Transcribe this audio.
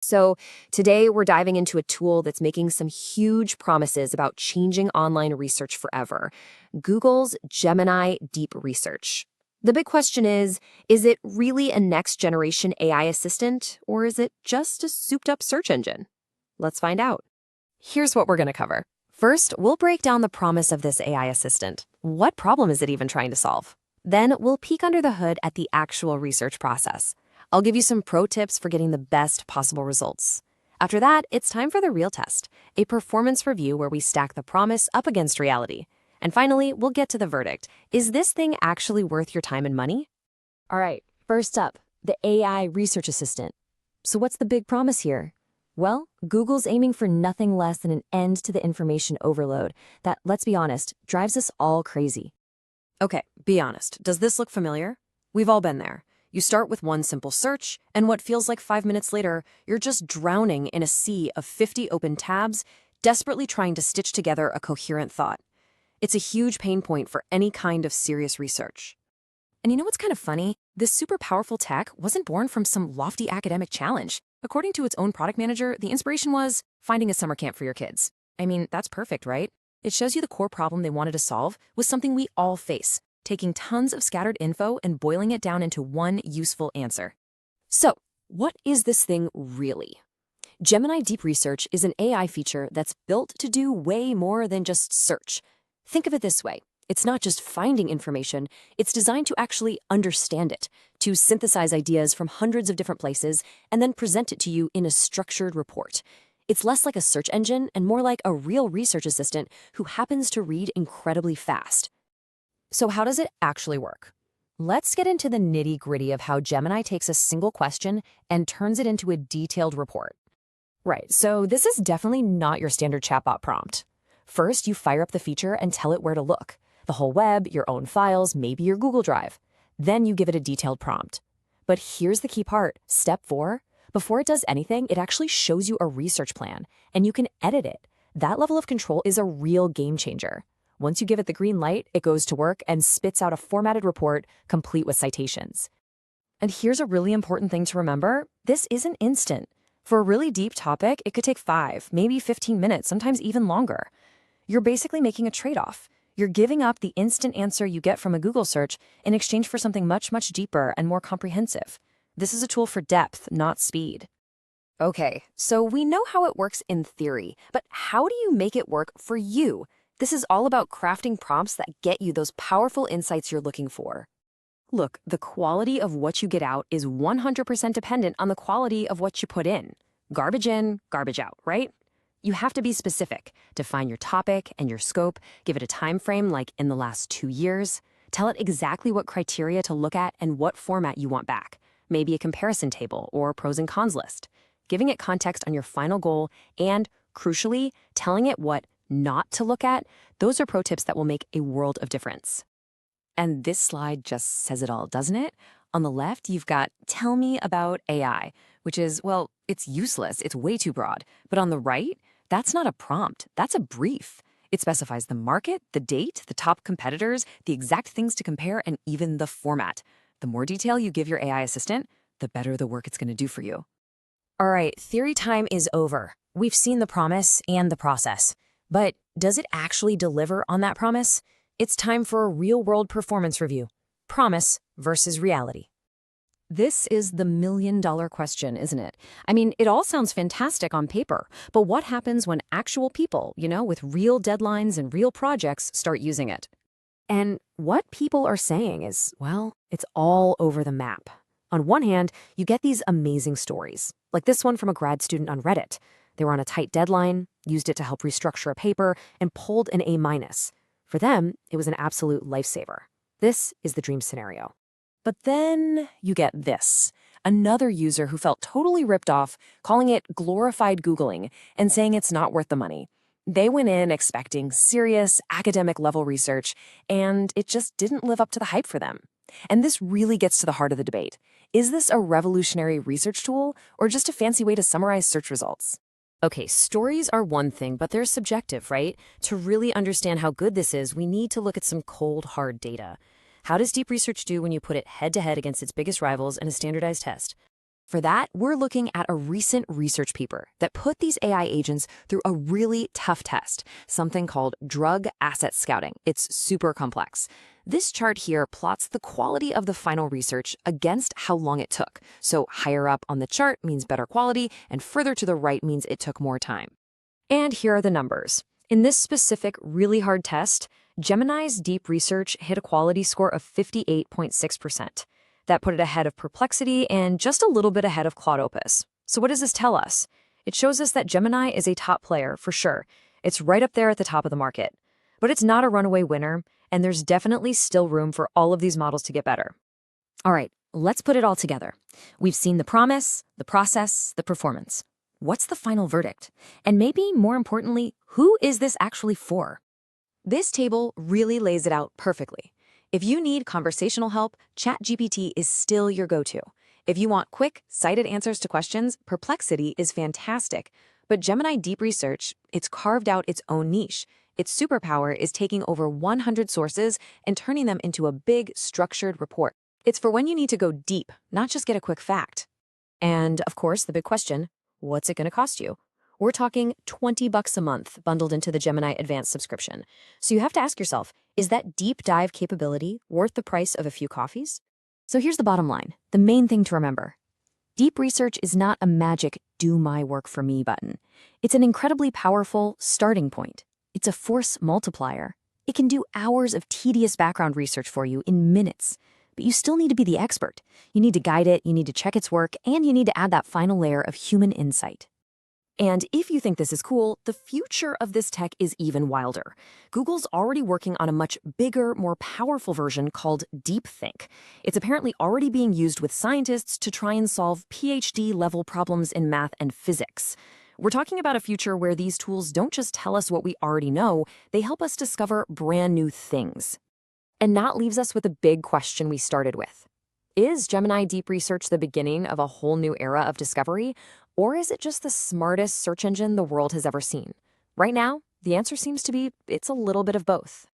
So, today we're diving into a tool that's making some huge promises about changing online research forever: Google's Gemini Deep Research. The big question is it really a next generation AI assistant, or is it just a souped up search engine? Let's find out. Here's what we're going to cover. First, we'll break down the promise of this AI assistant. What problem is it even trying to solve? Then we'll peek under the hood at the actual research process. I'll give you some pro tips for getting the best possible results. After that, it's time for the real test, a performance review where we stack the promise up against reality. And finally, we'll get to the verdict. Is this thing actually worth your time and money? All right, first up, the AI research assistant. So what's the big promise here? Well, Google's aiming for nothing less than an end to the information overload that, let's be honest, drives us all crazy. Okay, be honest. Does this look familiar? We've all been there. You start with one simple search, and what feels like 5 minutes later, you're just drowning in a sea of 50 open tabs, desperately trying to stitch together a coherent thought. It's a huge pain point for any kind of serious research. And you know what's kind of funny? This super powerful tech wasn't born from some lofty academic challenge. According to its own product manager, the inspiration was finding a summer camp for your kids. I mean, that's perfect, right? It shows you the core problem they wanted to solve was something we all face: taking tons of scattered info and boiling it down into one useful answer. So, what is this thing really? Gemini Deep Research is an AI feature that's built to do way more than just search. Think of it this way. It's not just finding information, it's designed to actually understand it, to synthesize ideas from hundreds of different places and then present it to you in a structured report. It's less like a search engine and more like a real research assistant who happens to read incredibly fast. So how does it actually work? Let's get into the nitty-gritty of how Gemini takes a single question and turns it into a detailed report. Right, so this is definitely not your standard chatbot prompt. First, you fire up the feature and tell it where to look: the whole web, your own files, maybe your Google Drive. Then you give it a detailed prompt. But here's the key part, step 4. Before it does anything, it actually shows you a research plan, and you can edit it. That level of control is a real game changer. Once you give it the green light, it goes to work and spits out a formatted report complete with citations. And here's a really important thing to remember. This isn't instant. For a really deep topic, it could take 5, maybe 15 minutes, sometimes even longer. You're basically making a trade-off. You're giving up the instant answer you get from a Google search in exchange for something much, much deeper and more comprehensive. This is a tool for depth, not speed. Okay, so we know how it works in theory, but how do you make it work for you? This is all about crafting prompts that get you those powerful insights you're looking for. Look, the quality of what you get out is 100% dependent on the quality of what you put in. Garbage in, garbage out, right? You have to be specific. Define your topic and your scope, give it a time frame like in the last 2 years. Tell it exactly what criteria to look at and what format you want back. Maybe a comparison table or pros and cons list. Giving it context on your final goal and, crucially, telling it what not to look at, those are pro tips that will make a world of difference. And this slide just says it all, doesn't it? On the left, you've got "Tell me about AI," which is, well, it's useless, it's way too broad. But on the right, that's not a prompt, that's a brief. It specifies the market, the date, the top competitors, the exact things to compare, and even the format. The more detail you give your AI assistant, the better the work it's going to do for you. All right, theory time is over. We've seen the promise and the process. But does it actually deliver on that promise? It's time for a real-world performance review. Promise versus reality. This is the million-dollar question, isn't it? I mean, it all sounds fantastic on paper, but what happens when actual people, with real deadlines and real projects start using it? And what people are saying is, well, it's all over the map. On one hand, you get these amazing stories, like this one from a grad student on Reddit. They were on a tight deadline, used it to help restructure a paper, and pulled an A-. For them, it was an absolute lifesaver. This is the dream scenario. But then you get this. Another user who felt totally ripped off, calling it glorified Googling and saying it's not worth the money. They went in expecting serious academic-level research, and it just didn't live up to the hype for them. And this really gets to the heart of the debate. Is this a revolutionary research tool or just a fancy way to summarize search results? Okay, stories are one thing, but they're subjective, right? To really understand how good this is, we need to look at some cold, hard data. How does deep research do when you put it head-to-head against its biggest rivals in a standardized test? For that, we're looking at a recent research paper that put these AI agents through a really tough test, something called drug asset scouting. It's super complex. This chart here plots the quality of the final research against how long it took. So higher up on the chart means better quality, and further to the right means it took more time. And here are the numbers. In this specific, really hard test, Gemini's Deep Research hit a quality score of 58.6%. That put it ahead of Perplexity and just a little bit ahead of Claude Opus. So what does this tell us? It shows us that Gemini is a top player, for sure. It's right up there at the top of the market. But it's not a runaway winner, and there's definitely still room for all of these models to get better. All right, let's put it all together. We've seen the promise, the process, the performance. What's the final verdict? And maybe more importantly, who is this actually for? This table really lays it out perfectly. If you need conversational help, ChatGPT is still your go-to. If you want quick, cited answers to questions, Perplexity is fantastic. But Gemini Deep Research, it's carved out its own niche. Its superpower is taking over 100 sources and turning them into a big, structured report. It's for when you need to go deep, not just get a quick fact. And, of course, the big question, what's it going to cost you? We're talking $20 a month bundled into the Gemini Advanced subscription. So you have to ask yourself, is that deep dive capability worth the price of a few coffees? So here's the bottom line, the main thing to remember. Deep Research is not a magic do my work for me button. It's an incredibly powerful starting point. It's a force multiplier. It can do hours of tedious background research for you in minutes. But you still need to be the expert. You need to guide it, you need to check its work, and you need to add that final layer of human insight. And if you think this is cool, the future of this tech is even wilder. Google's already working on a much bigger, more powerful version called DeepThink. It's apparently already being used with scientists to try and solve PhD-level problems in math and physics. We're talking about a future where these tools don't just tell us what we already know, they help us discover brand new things. And that leaves us with a big question we started with. Is Gemini Deep Research the beginning of a whole new era of discovery? Or is it just the smartest search engine the world has ever seen? Right now, the answer seems to be it's a little bit of both.